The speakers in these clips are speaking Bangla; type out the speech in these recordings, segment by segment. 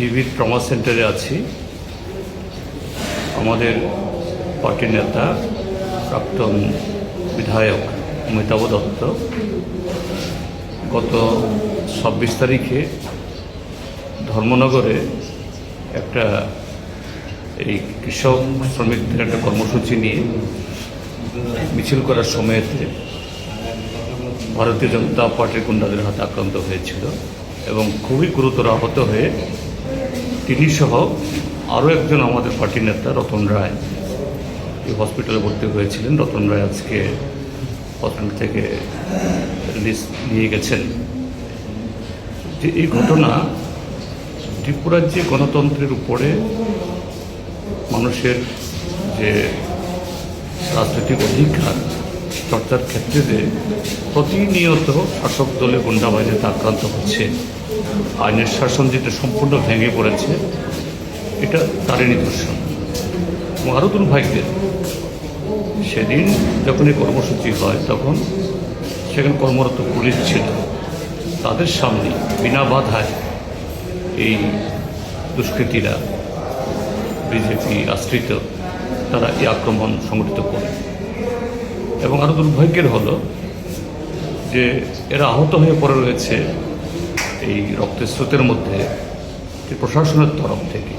জিবি ট্রমা সেন্টারে আছি। আমাদের পার্টির নেতা প্রাক্তন বিধায়ক অমিতাভ দত্ত গত 26 তারিখে ধর্মনগরে একটা এই কৃষক শ্রমিকদের একটা কর্মসূচি নিয়ে মিছিল করার সময়তে ভারতীয় জনতা পার্টির গুন্ডাদের হাতে আক্রান্ত হয়েছিল এবং খুবই গুরুতর আহত হয়ে তিনি সহ আরও একজন আমাদের পার্টির নেতা রতন রায় এই হসপিটালে ভর্তি হয়েছিলেন। রতন রায় আজকে হসপিটাল থেকে রিলিজ নিয়ে গেছেন। যে এই ঘটনা ত্রিপুরার যে গণতন্ত্রের উপরে মানুষের যে রাজনৈতিক অধিকার চর্চার ক্ষেত্রে যে প্রতিনিয়ত শাসক দলে গুন্ডাবাহিনীতে আক্রান্ত হচ্ছে, আইনের শাসন যেটা সম্পূর্ণ ভেঙে পড়েছে, এটা তারই নিদর্শন। এবং আরও দুর্ভাগ্যের, সেদিন যখন এই কর্মসূচি হয় তখন সেখানে কর্মরত পুলিশ ছিল, তাদের সামনে বিনা বাধায় এই দুষ্কৃতীরা বিজেপি আশ্রিত তারা এই আক্রমণ সংগঠিত করে। এবং আরও দুর্ভাগ্যের হলো যে এরা আহত হয়ে পড়ে রয়েছে এই রক্তের স্রোতের মধ্যে। যে প্রশাসনের তরফ থেকে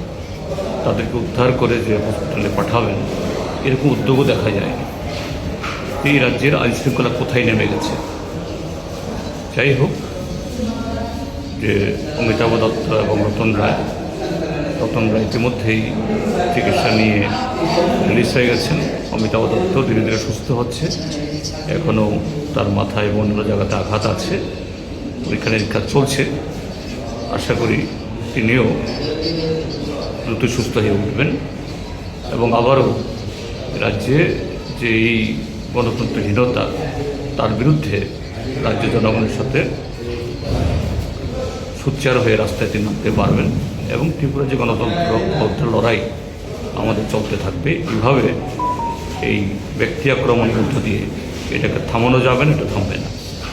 তাদেরকে উদ্ধার করে যে হসপিটালে পাঠাবেন এরকম উদ্যোগও দেখা যায়নি। এই রাজ্যের আইনশৃঙ্খলা কোথায় নেমে গেছে। যাই হোক, যে অমিতাভ দত্ত এবং রতন রায় ইতিমধ্যেই চিকিৎসা নিয়ে রিলিজ হয়ে গেছেন। অমিতাভ দত্ত ধীরে ধীরে সুস্থ হচ্ছে, এখনও তার মাথায় এবং অন্য জায়গাতে আঘাত আছে, পরীক্ষা নিরীক্ষা চলছে। আশা করি তিনিও দ্রুত সুস্থ হয়ে উঠবেন এবং আবারও রাজ্যে যে এই গণতন্ত্রহীনতা তার বিরুদ্ধে রাজ্য জনগণের সাথে সোচ্চার হয়ে রাস্তায় তিনি নামতে পারবেন এবং ত্রিপুরা যে গণতন্ত্র লড়াই আমাদের চলতে থাকবে। এইভাবে এই ব্যক্তি আক্রমণের মধ্য দিয়ে এটাকে থামানো যাবে না, এটা থামবে না।